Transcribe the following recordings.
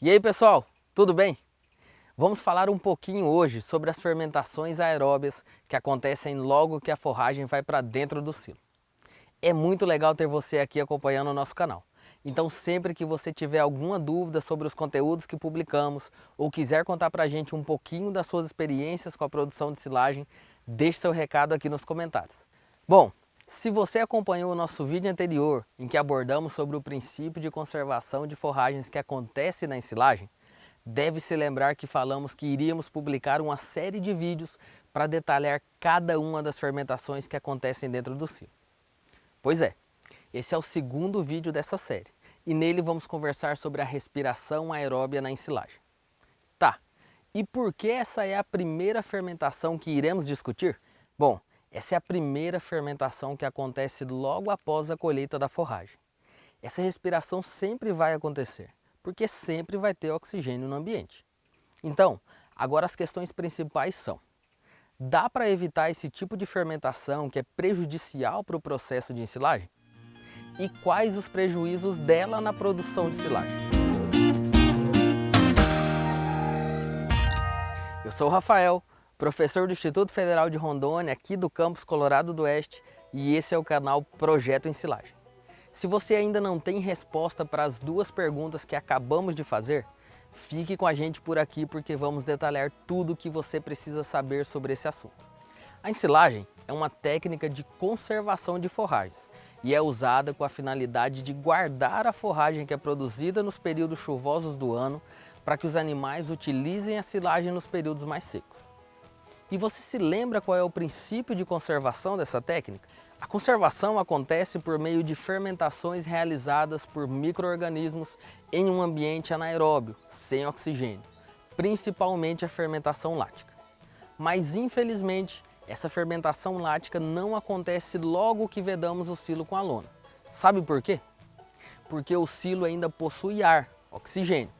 E aí pessoal, tudo bem? Vamos falar um pouquinho hoje sobre as fermentações aeróbias que acontecem logo que a forragem vai para dentro do silo. É muito legal ter você aqui acompanhando o nosso canal. Então sempre que você tiver alguma dúvida sobre os conteúdos que publicamos ou quiser contar pra gente um pouquinho das suas experiências com a produção de silagem, deixe seu recado aqui nos comentários. Bom, se você acompanhou o nosso vídeo anterior em que abordamos sobre o princípio de conservação de forragens que acontece na ensilagem, deve se lembrar que falamos que iríamos publicar uma série de vídeos para detalhar cada uma das fermentações que acontecem dentro do silo. Pois é, esse é o segundo vídeo dessa série e nele vamos conversar sobre a respiração aeróbia na ensilagem. Tá, e por que essa é a primeira fermentação que iremos discutir? Bom, essa é a primeira fermentação que acontece logo após a colheita da forragem. Essa respiração sempre vai acontecer, porque sempre vai ter oxigênio no ambiente. Então, agora as questões principais são: dá para evitar esse tipo de fermentação que é prejudicial para o processo de ensilagem? E quais os prejuízos dela na produção de silagem? Eu sou o Rafael, professor do Instituto Federal de Rondônia, aqui do campus Colorado do Oeste, e esse é o canal Projeto Ensilagem. Se você ainda não tem resposta para as duas perguntas que acabamos de fazer, fique com a gente por aqui porque vamos detalhar tudo o que você precisa saber sobre esse assunto. A ensilagem é uma técnica de conservação de forragens e é usada com a finalidade de guardar a forragem que é produzida nos períodos chuvosos do ano para que os animais utilizem a silagem nos períodos mais secos. E você se lembra qual é o princípio de conservação dessa técnica? A conservação acontece por meio de fermentações realizadas por micro-organismos em um ambiente anaeróbio, sem oxigênio, principalmente a fermentação lática. Mas infelizmente, essa fermentação lática não acontece logo que vedamos o silo com a lona. Sabe por quê? Porque o silo ainda possui ar, oxigênio.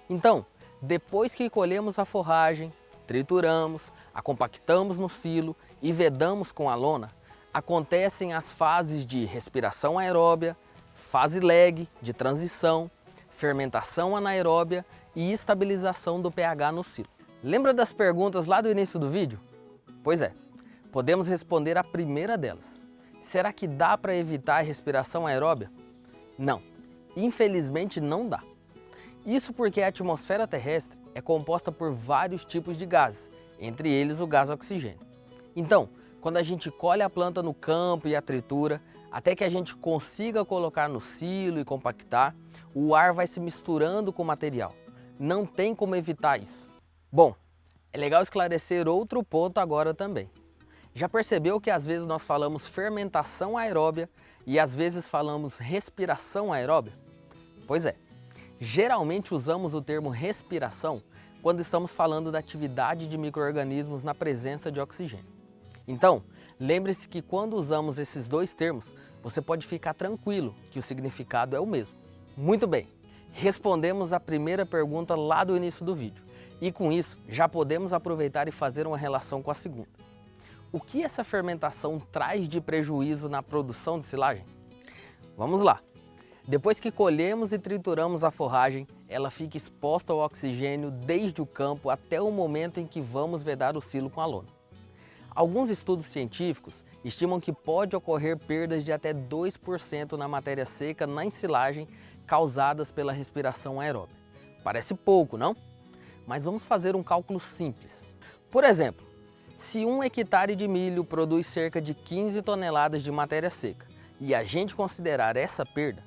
Então, depois que colhemos a forragem, trituramos, a compactamos no silo e vedamos com a lona, acontecem as fases de respiração aeróbia, fase lag, de transição, fermentação anaeróbia e estabilização do pH no silo. Lembra das perguntas lá do início do vídeo? Pois é, podemos responder a primeira delas. Será que dá para evitar a respiração aeróbia? Não, infelizmente não dá. Isso porque a atmosfera terrestre é composta por vários tipos de gases, entre eles o gás oxigênio. Então, quando a gente colhe a planta no campo e a tritura, até que a gente consiga colocar no silo e compactar, o ar vai se misturando com o material. Não tem como evitar isso. Bom, é legal esclarecer outro ponto agora também. Já percebeu que às vezes nós falamos fermentação aeróbia e às vezes falamos respiração aeróbia? Pois é, geralmente usamos o termo respiração quando estamos falando da atividade de micro-organismos na presença de oxigênio. Então, lembre-se que quando usamos esses dois termos, você pode ficar tranquilo que o significado é o mesmo. Muito bem, respondemos a primeira pergunta lá do início do vídeo. E com isso, já podemos aproveitar e fazer uma relação com a segunda. O que essa fermentação traz de prejuízo na produção de silagem? Vamos lá! Depois que colhemos e trituramos a forragem, ela fica exposta ao oxigênio desde o campo até o momento em que vamos vedar o silo com a lona. Alguns estudos científicos estimam que pode ocorrer perdas de até 2% na matéria seca na ensilagem causadas pela respiração aeróbia. Parece pouco, não? Mas vamos fazer um cálculo simples. Por exemplo, se 1 hectare de milho produz cerca de 15 toneladas de matéria seca e a gente considerar essa perda,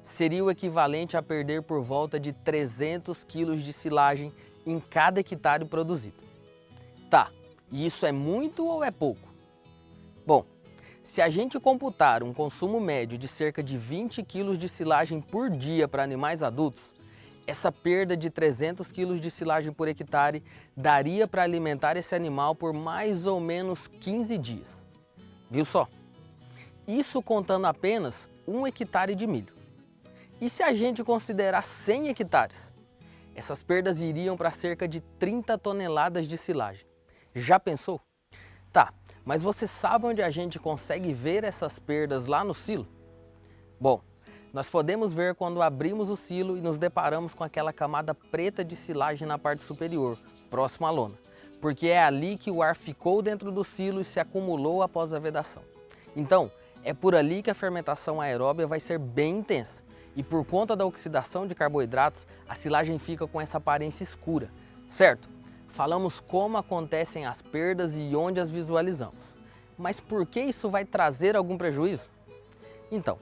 seria o equivalente a perder por volta de 300 kg de silagem em cada hectare produzido. Tá, e isso é muito ou é pouco? Bom, se a gente computar um consumo médio de cerca de 20 kg de silagem por dia para animais adultos, essa perda de 300 kg de silagem por hectare daria para alimentar esse animal por mais ou menos 15 dias. Viu só? Isso contando apenas 1 hectare de milho. E se a gente considerar 100 hectares? Essas perdas iriam para cerca de 30 toneladas de silagem. Já pensou? Tá, mas você sabe onde a gente consegue ver essas perdas lá no silo? Bom, Nós podemos ver quando abrimos o silo e nos deparamos com aquela camada preta de silagem na parte superior, próximo à lona, porque é ali que o ar ficou dentro do silo e se acumulou após a vedação. Então, é por ali que a fermentação aeróbia vai ser bem intensa e por conta da oxidação de carboidratos, a silagem fica com essa aparência escura, certo? Falamos como acontecem as perdas e onde as visualizamos. Mas por que isso vai trazer algum prejuízo? Então,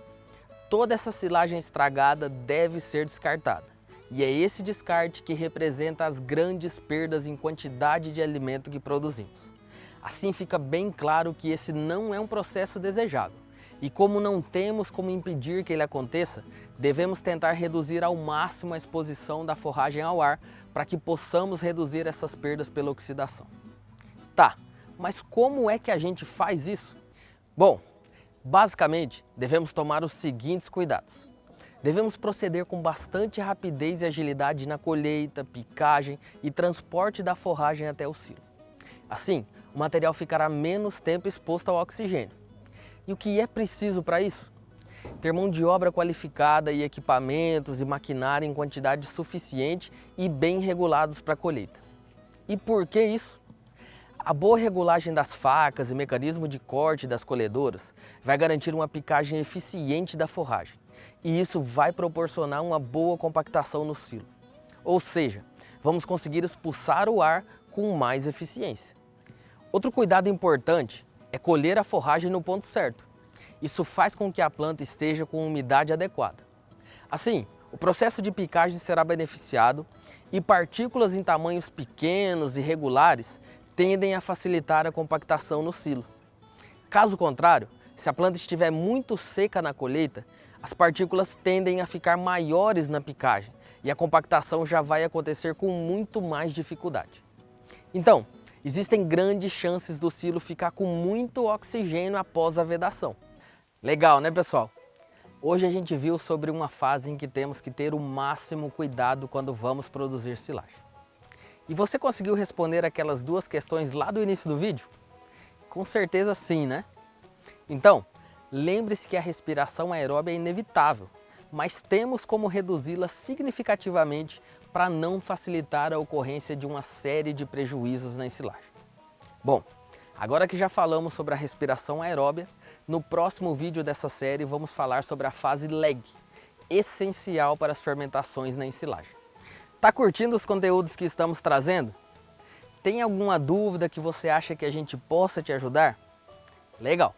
toda essa silagem estragada deve ser descartada. E é esse descarte que representa as grandes perdas em quantidade de alimento que produzimos. Assim fica bem claro que esse não é um processo desejável. E como não temos como impedir que ele aconteça, devemos tentar reduzir ao máximo a exposição da forragem ao ar para que possamos reduzir essas perdas pela oxidação. Tá, mas como é que a gente faz isso? Bom, basicamente devemos tomar os seguintes cuidados. Devemos proceder com bastante rapidez e agilidade na colheita, picagem e transporte da forragem até o silo. Assim, o material ficará menos tempo exposto ao oxigênio. E o que é preciso para isso? Ter mão de obra qualificada e equipamentos e maquinário em quantidade suficiente e bem regulados para a colheita. E por que isso? A boa regulagem das facas e mecanismo de corte das colhedoras vai garantir uma picagem eficiente da forragem. E isso vai proporcionar uma boa compactação no silo. Ou seja, vamos conseguir expulsar o ar com mais eficiência. Outro cuidado importante é colher a forragem no ponto certo. Isso faz com que a planta esteja com umidade adequada. Assim, o processo de picagem será beneficiado e partículas em tamanhos pequenos e regulares tendem a facilitar a compactação no silo. Caso contrário, se a planta estiver muito seca na colheita, as partículas tendem a ficar maiores na picagem e a compactação já vai acontecer com muito mais dificuldade. Então, existem grandes chances do silo ficar com muito oxigênio após a vedação. Legal, né, pessoal? Hoje a gente viu sobre uma fase em que temos que ter o máximo cuidado quando vamos produzir silagem. E você conseguiu responder aquelas duas questões lá do início do vídeo? Com certeza sim, né? Então, lembre-se que a respiração aeróbia é inevitável, mas temos como reduzi-la significativamente para não facilitar a ocorrência de uma série de prejuízos na ensilagem. Bom, agora que já falamos sobre a respiração aeróbia, no próximo vídeo dessa série vamos falar sobre a fase lag, essencial para as fermentações na ensilagem. Tá curtindo os conteúdos que estamos trazendo? Tem alguma dúvida que você acha que a gente possa te ajudar? Legal!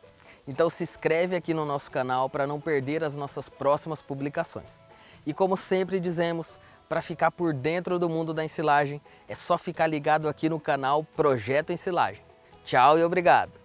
Então se inscreve aqui no nosso canal para não perder as nossas próximas publicações. E como sempre dizemos, para ficar por dentro do mundo da ensilagem, é só ficar ligado aqui no canal Projeto Ensilagem. Tchau e obrigado!